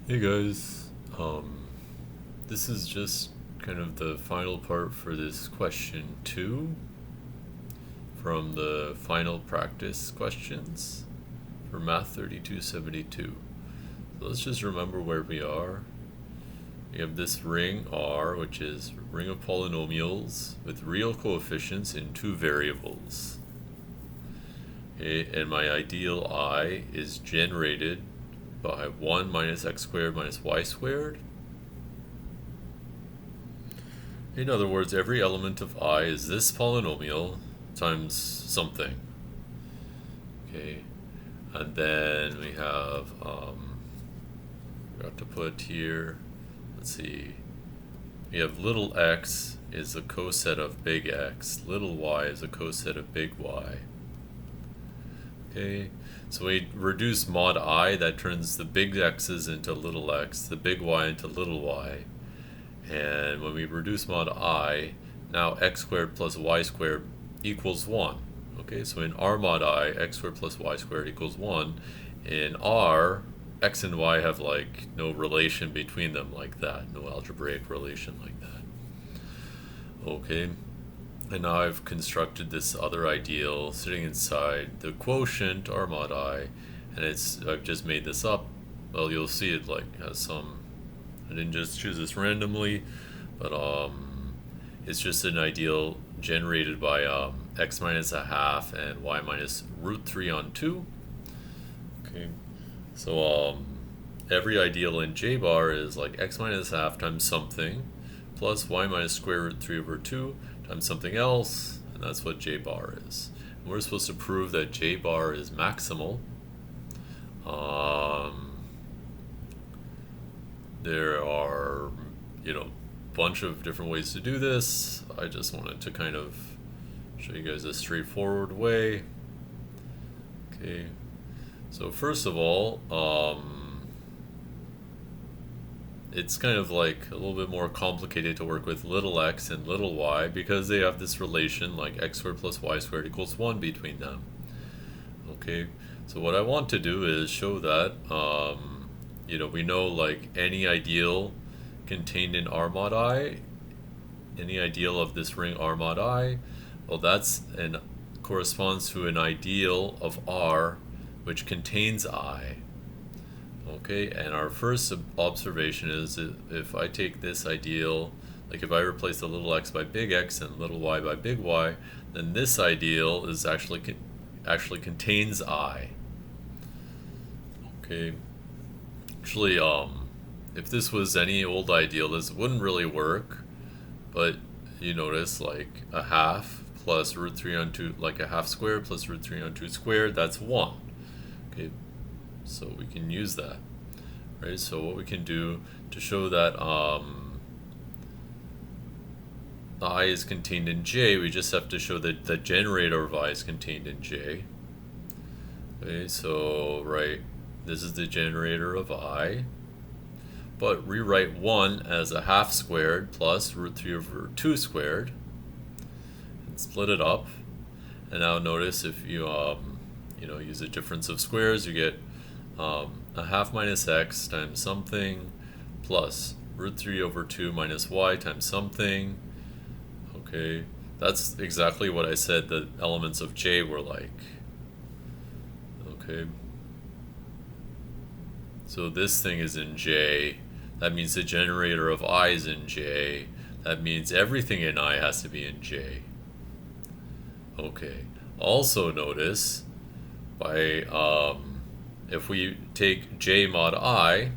Hey guys, this is just kind of the final part for this question 2 from the final practice questions for Math 3272. So let's just remember where we are. We have this ring R, which is a ring of polynomials with real coefficients in two variables. Okay, and my ideal I is generated by 1 minus x squared minus y squared. In other words, every element of I is this polynomial times something. Okay, and then we have, forgot to put here, let's see, we have little x is a coset of big X, little y is a coset of big Y. Okay, so we reduce mod I, that turns the big x's into little x, the big y into little y. And when we reduce mod I, now x squared plus y squared equals 1. Okay, so in R mod I, x squared plus y squared equals 1. In R, x and y have like no relation between them like that, no algebraic relation like that. Okay, and now I've constructed this other ideal sitting inside the quotient R mod I, and I've just made this up. Well, you'll see it like has some, I didn't just choose this randomly, but it's just an ideal generated by x minus a half and y minus root 3 on 2. Okay, so every ideal in J bar is like x minus a half times something plus y minus square root 3 over 2 times something else, and that's what J bar is. And we're supposed to prove that J bar is maximal. There are, bunch of different ways to do this. I just wanted to kind of show you guys a straightforward way. Okay, so first of all, it's kind of like a little bit more complicated to work with little x and little y because they have this relation like x squared plus y squared equals 1 between them. Okay, so what I want to do is show that, we know like any ideal contained in R mod I, any ideal of this ring R mod I, well, corresponds to an ideal of R which contains I. Okay, and our first observation is if I take this ideal, like if I replace the little x by big X and little y by big Y, then this ideal is actually contains I. Okay, actually, if this was any old ideal, this wouldn't really work, but you notice like a half plus root 3 on 2, like a half squared plus root 3 on 2 squared, that's 1. Okay, so we can use that, right? So what we can do to show that I is contained in J, we just have to show that the generator of I is contained in J. Okay, so right, this is the generator of I, but rewrite 1 as a half squared plus root 3 over 2 squared and split it up. And now notice if you use a difference of squares, you get a half minus x times something plus root 3 over 2 minus y times something. Okay, that's exactly what I said the elements of J were like. Okay, so this thing is in J. That means the generator of I is in J. That means everything in I has to be in J. Okay, also notice by if we take J mod I,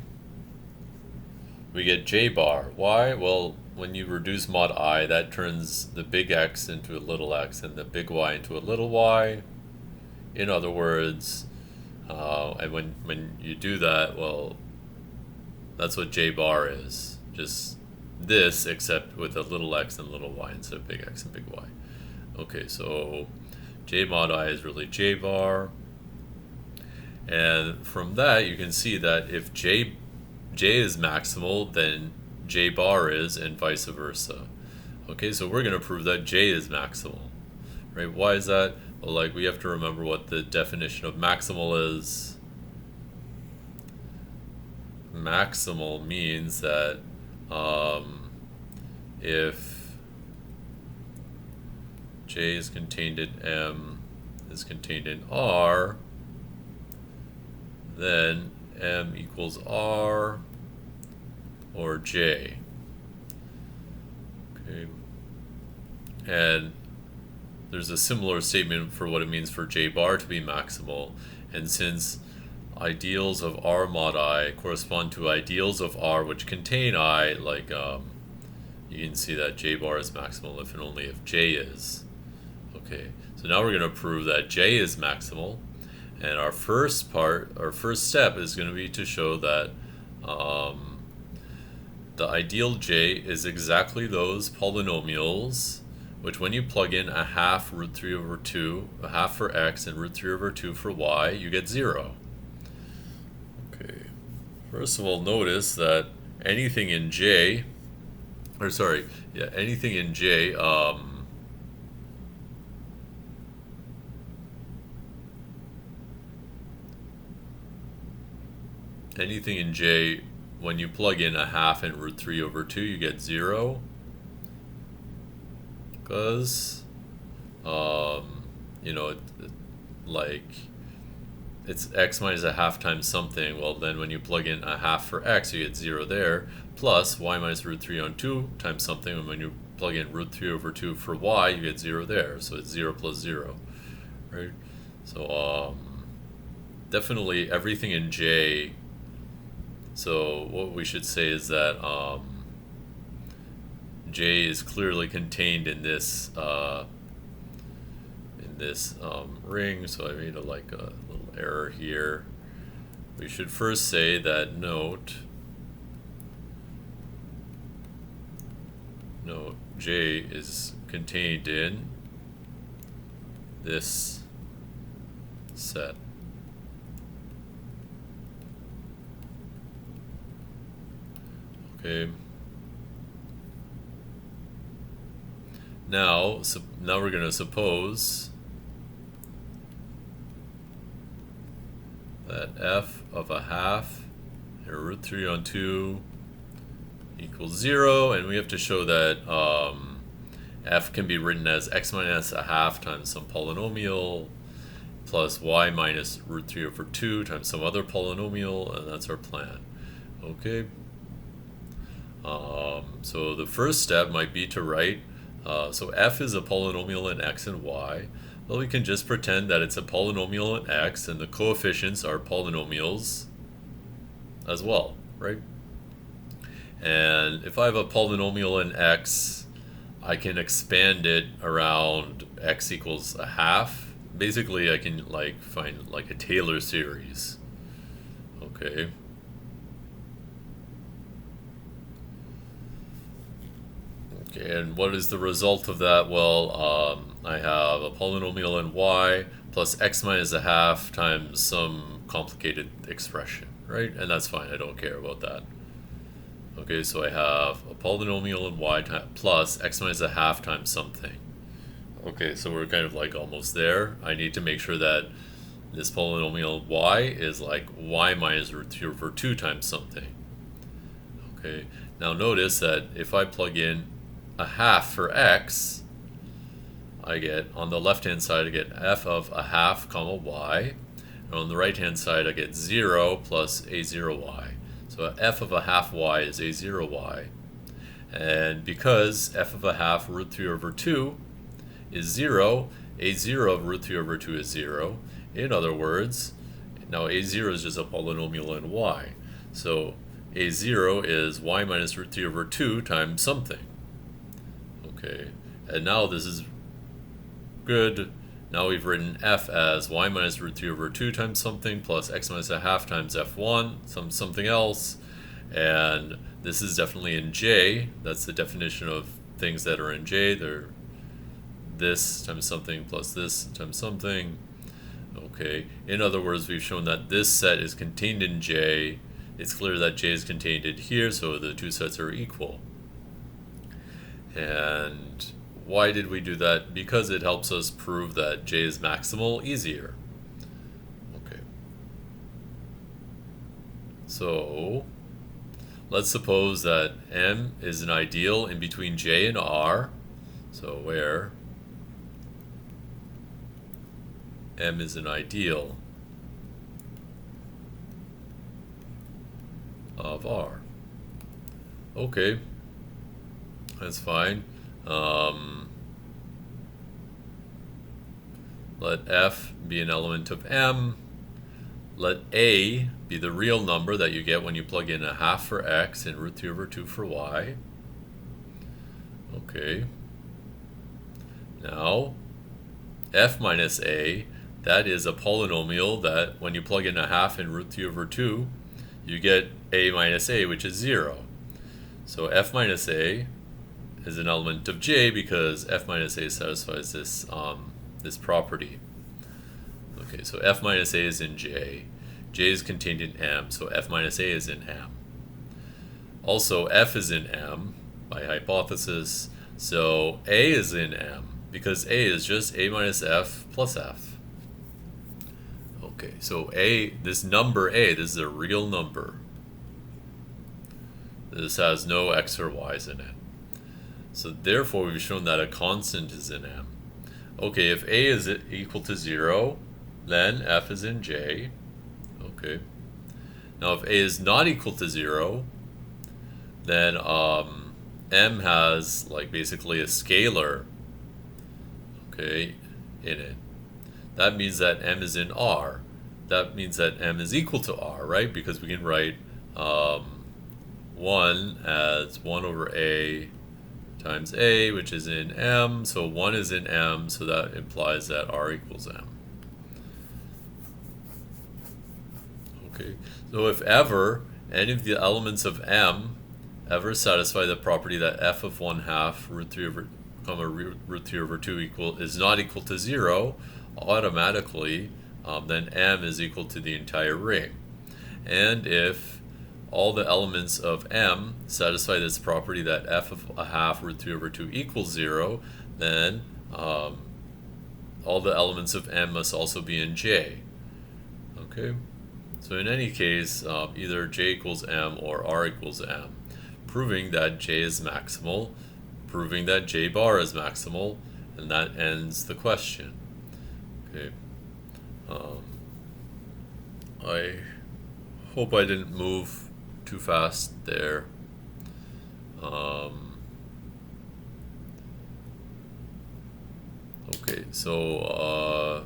we get J bar. Why? Well, when you reduce mod I, that turns the big X into a little x and the big Y into a little y. In other words, and when you do that, well, that's what J bar is. Just this, except with a little x and little y instead of big X and big Y. Okay, so J mod I is really J bar. And from that, you can see that if J is maximal, then J bar is, and vice versa. Okay, so we're going to prove that J is maximal. Right? Why is that? Well, like, we have to remember what the definition of maximal is. maximal means that if J is contained in M is contained in R, then M equals R or J. Okay. And there's a similar statement for what it means for J bar to be maximal. And since ideals of R mod I correspond to ideals of R which contain I, like you can see that J bar is maximal if and only if J is. Okay, so now we're going to prove that J is maximal, and our first step is going to be to show that the ideal J is exactly those polynomials which when you plug in a half root 3 over 2, a half for x and root 3 over 2 for y, you get 0. Okay, first of all, notice that anything in J, anything in J, anything in J, when you plug in a half and root 3 over 2, you get 0. Because, you know, like, it's x minus a half times something. Well, then when you plug in a half for x, you get 0 there. Plus y minus root 3 on 2 times something. And when you plug in root 3 over 2 for y, you get 0 there. So it's 0 plus 0, right? So, definitely everything in J. So what we should say is that J is clearly contained in this ring. So I made a little error here. We should first say that note J is contained in this set. Okay. Now we're going to suppose that f of a half and root 3 on 2 equals 0, and we have to show that f can be written as x minus a half times some polynomial plus y minus root 3 over 2 times some other polynomial, and that's our plan. Okay. So the first step might be to write, so f is a polynomial in x and y. Well, we can just pretend that it's a polynomial in x and the coefficients are polynomials as well, right? And if I have a polynomial in x, I can expand it around x equals a half. Basically, I can find a Taylor series. Okay. And what is the result of that? Well, I have a polynomial in y plus x minus a half times some complicated expression, right? And that's fine, I don't care about that. Okay, so I have a polynomial in y plus x minus a half times something. Okay, so we're kind of almost there. I need to make sure that this polynomial y is y minus root 3 over 2 times something. Okay, now notice that if I plug in a half for x, I get, on the left hand side, I get f of a half comma y, and on the right hand side I get 0 plus a0y. So f of a half y is a0y, and because f of a half root 3 over 2 is 0, a0 of root 3 over 2 is 0. In other words, now a0 is just a polynomial in y, so a0 is y minus root 3 over 2 times something. Okay, and now this is good. Now we've written f as y minus root 3 over 2 times something plus x minus a half times f1, something else. And this is definitely in J. That's the definition of things that are in J. They're this times something plus this times something. Okay, in other words, we've shown that this set is contained in J. It's clear that J is contained in here, so the two sets are equal. And why did we do that? Because it helps us prove that J is maximal easier. Okay. So let's suppose that M is an ideal in between J and R. So where M is an ideal of R. Okay, that's fine. Let F be an element of M. Let A be the real number that you get when you plug in a half for X and root 3 over 2 for Y. Okay. Now, F minus A, that is a polynomial that when you plug in a half and root 3 over 2, you get A minus A, which is 0. So F minus A is an element of J because F minus A satisfies this this property. Okay, so F minus A is in J. J is contained in M, so F minus A is in M. Also, F is in M by hypothesis, so A is in M because A is just A minus F plus F. Okay, so A, this number A, this is a real number. This has no X or Y's in it. So therefore, we've shown that a constant is in M. Okay, if A is equal to 0, then F is in J. Okay. Now if A is not equal to 0, then M has like basically a scalar, okay, in it. That means that M is in R. That means that M is equal to R, right? Because we can write 1 as 1 over A times A, which is in M. So 1 is in M, so that implies that R equals M. Okay, so if ever any of the elements of M ever satisfy the property that f of 1/2 root 3 over root 3 over 2 is not equal to 0, automatically then M is equal to the entire ring. And if all the elements of M satisfy this property that f of 1/2 root 3 over 2 equals 0, then all the elements of M must also be in J. Okay, so in any case, either J equals M or R equals M, proving that J is maximal, proving that J bar is maximal, and that ends the question. Okay. I hope I didn't move too fast there. Okay, so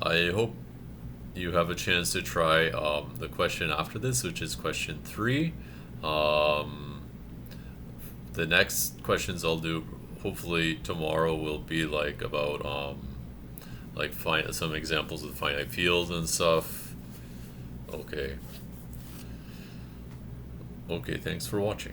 I hope you have a chance to try the question after this, which is question 3. The next questions I'll do hopefully tomorrow will be like about find some examples of finite fields and stuff. Okay, thanks for watching.